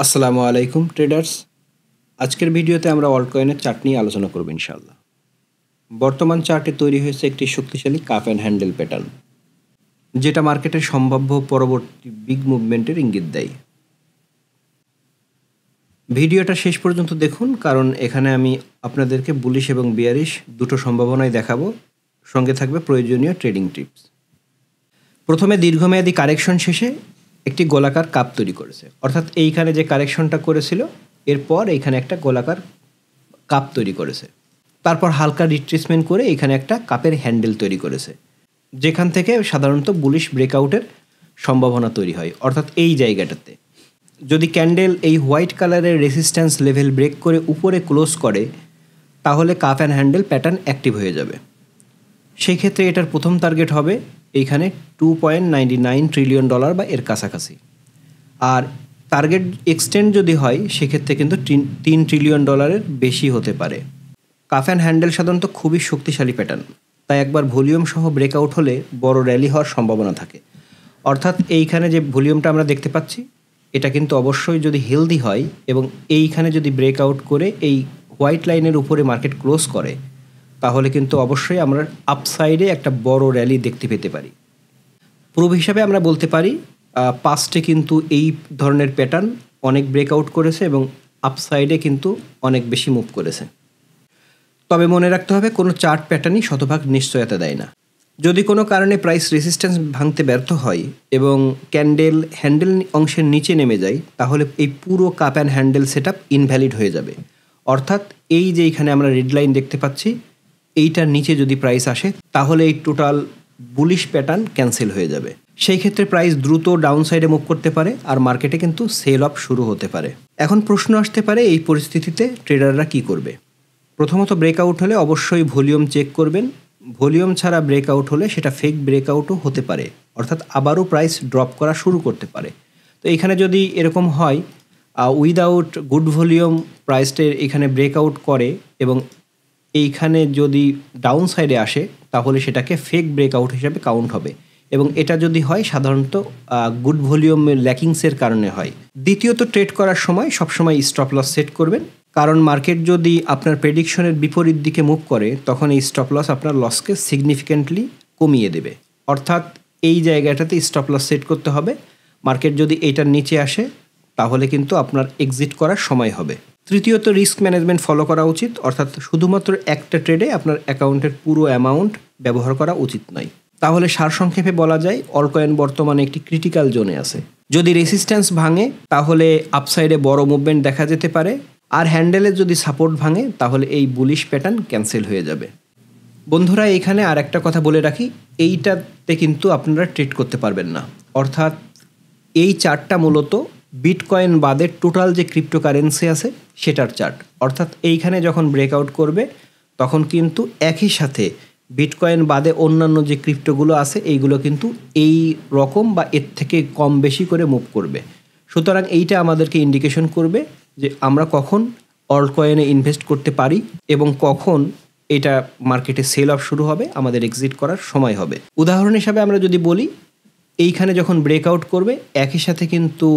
আসসালামু আলাইকুম ট্রেডার্স। আজকের ভিডিওতে আমরা অল্টকয়েনের চার্ট নিয়ে আলোচনা করব ইনশাআল্লাহ। বর্তমান চার্টে তৈরি হয়েছে একটি শক্তিশালী কাপ অ্যান্ড হ্যান্ডেল প্যাটার্ন, যেটা মার্কেটের সম্ভাব্য পরবর্তী বিগ মুভমেন্টের ইঙ্গিত দেয়। ভিডিওটা শেষ পর্যন্ত দেখুন, কারণ এখানে আমি আপনাদেরকে বুলিশ এবং বিয়ারিশ দুটো সম্ভাবনাই দেখাবো, সঙ্গে থাকবে প্রয়োজনীয় ট্রেডিং টিপস। প্রথমে দীর্ঘমেয়াদী কারেকশন শেষে একটি গোলাকার কাপ তৈরি করেছে, অর্থাৎ এইখানে যে কারেকশনটা করেছিল এরপর এইখানে একটা গোলাকার কাপ তৈরি করেছে। তারপর হালকা রিট্রেসমেন্ট করে এখানে একটা কাপের হ্যান্ডেল তৈরি করেছে, যেখান থেকে সাধারণত বুলিশ ব্রেকআউটের সম্ভাবনা তৈরি হয়। অর্থাৎ এই জায়গাটাতে যদি ক্যান্ডেল এই হোয়াইট কালারের রেসিস্ট্যান্স লেভেল ব্রেক করে উপরে ক্লোজ করে, তাহলে cup and handle pattern active হয়ে যাবে। সেই ক্ষেত্রে এটার প্রথম টার্গেট হবে এইখানে $2.99 ট্রিলিয়ন বা এর কাছাকাছি। আর টার্গেট এক্সটেন্ড যদি হয় সেক্ষেত্রে কিন্তু $3 ট্রিলিয়ন বেশি হতে পারে। কাপ অ্যান্ড হ্যান্ডেল সাধারণত খুবই শক্তিশালী প্যাটার্ন, তাই একবার ভলিউম সহ ব্রেকআউট হলে বড় র্যালি হওয়ার সম্ভাবনা থাকে। অর্থাৎ এইখানে যে ভলিউমটা আমরা দেখতে পাচ্ছি এটা কিন্তু অবশ্যই যদি হেলদি হয় এবং এইখানে যদি ব্রেকআউট করে এই হোয়াইট লাইনের উপরে মার্কেট ক্লোজ করে, তাহলে কিন্তু অবশ্যই আমরা আপসাইডে একটা বড় র্যালি দেখতে পেতে পারি। প্রুফ হিসাবে আমরা বলতে পারি পাস্টে কিন্তু এই ধরনের প্যাটার্ন অনেক ব্রেকআউট করেছে এবং আপসাইডে কিন্তু অনেক বেশি মুভ করেছে। তবে মনে রাখতে হবে, কোনো চার্ট প্যাটার্নই শতভাগ নিশ্চয়তা দেয় না। যদি কোনো কারণে প্রাইস রেসিস্ট্যান্স ভাঙতে ব্যর্থ হয় এবং ক্যান্ডেল হ্যান্ডেল অংশের নিচে নেমে যায়, তাহলে এই পুরো cup and handle set up invalid হয়ে যাবে। অর্থাৎ এই যে এইখানে আমরা রেড লাইন দেখতে পাচ্ছি, এইটার নিচে যদি প্রাইস আসে তাহলে এই টোটাল বুলিশ প্যাটার্ন ক্যান্সেল হয়ে যাবে। সেই ক্ষেত্রে প্রাইস দ্রুত ডাউন সাইডে মুভ করতে পারে আর মার্কেটে কিন্তু সেল অফ শুরু হতে পারে। এখন প্রশ্ন আসতে পারে, এই পরিস্থিতিতে ট্রেডাররা কি করবে? প্রথমত ব্রেকআউট হলে অবশ্যই ভলিউম চেক করবেন। ভলিউম ছাড়া ব্রেকআউট হলে সেটা ফেক ব্রেকআউটও হতে পারে, অর্থাৎ আবারও প্রাইস ড্রপ করা শুরু করতে পারে। তো এখানে যদি এরকম হয় উইদাউট গুড ভলিউম প্রাইসটা এখানে ব্রেকআউট করে এবং এইখানে যদি ডাউন সাইডে আসে, তাহলে সেটাকে ফেক ব্রেকআউট হিসাবে কাউন্ট হবে এবং এটা যদি হয় সাধারণত গুড ভলিউমের ল্যাকিংসের কারণে হয়। দ্বিতীয়ত, ট্রেড করার সময় সবসময় স্টপ লস সেট করবেন, কারণ মার্কেট যদি আপনার প্রেডিকশনের বিপরীত দিকে মুভ করে, তখন এই স্টপ লস আপনার লসকে সিগনিফিক্যান্টলি কমিয়ে দেবে। অর্থাৎ এই জায়গাটাতে স্টপ লস সেট করতে হবে। মার্কেট যদি এইটার নিচে আসে, তাহলে কিন্তু আপনার এক্সিট করার সময় হবে। তৃতীয়ত, রিস্ক ম্যানেজমেন্ট ফলো করা উচিত, অর্থাৎ শুধুমাত্র একটা ট্রেডে আপনার অ্যাকাউন্টের পুরো অ্যামাউন্ট ব্যবহার করা উচিত নয়। তাহলে সারসংক্ষেপে বলা যায়, অল্টকয়েন বর্তমানে একটি ক্রিটিক্যাল জোনে আছে। যদি রেসিস্ট্যান্স ভাঙে তাহলে আপসাইডে বড় মুভমেন্ট দেখা যেতে পারে, আর হ্যান্ডেলে যদি সাপোর্ট ভাঙে তাহলে এই বুলিশ প্যাটার্ন ক্যান্সেল হয়ে যাবে। বন্ধুরা, এখানে আর একটা কথা বলে রাখি, এইটাতে কিন্তু আপনারা ট্রেড করতে পারবেন না। অর্থাৎ এই চার্টটা মূলত বিটকয়েন বাদে টোটাল যে ক্রিপ্টোকারেন্সি আছে সেটার চার্ট। অর্থাৎ এইখানে যখন ব্রেকআউট করবে তখন কিন্তু একই সাথে বিটকয়েন বাদে অন্যান্য যে ক্রিপ্টোগুলো আছে এইগুলো কিন্তু এই রকম বা এর থেকে কম বেশি করে মুভ করবে। সুতরাং এইটা আমাদেরকে ইন্ডিকেশন করবে যে আমরা কখন অল্টকয়েনে ইনভেস্ট করতে পারি এবং কখন এটা মার্কেটে সেল অফ শুরু হবে, আমাদের এক্সিট করার সময় হবে। উদাহরণ হিসাবে আমরা যদি বলি, এইখানে যখন ব্রেকআউট করবে একই সাথে কিন্তু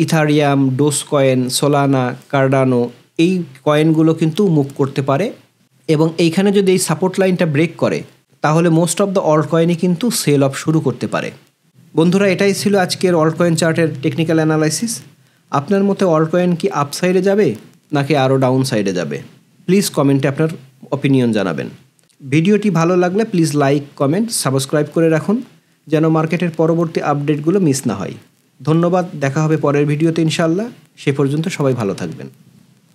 Ethereum, dose coin, Solana, Cardano এই কয়েনগুলো কিন্তু মুভ করতে পারে এবং এইখানে যদি এই সাপোর্ট লাইনটা ব্রেক করে, তাহলে মোস্ট অফ দ্য অল্টকয়েনই কিন্তু সেল অফ শুরু করতে পারে। বন্ধুরা, এটাই ছিল আজকের অল্টকয়েন চার্টের টেকনিক্যাল অ্যানালাইসিস। আপনার মতে অল্টকয়েন কি আপ সাইডে যাবে নাকি আরও ডাউন সাইডে যাবে? প্লিজ কমেন্টে আপনার অপিনিয়ন জানাবেন। ভিডিওটি ভালো লাগলে প্লিজ লাইক, কমেন্ট, সাবস্ক্রাইব করে রাখুন, যেন মার্কেটের পরবর্তী আপডেটগুলো মিস না হয়। ধন্যবাদ, দেখা হবে পরের ভিডিওতে ইনশাআল্লাহ। সে পর্যন্ত সবাই ভালো থাকবেন।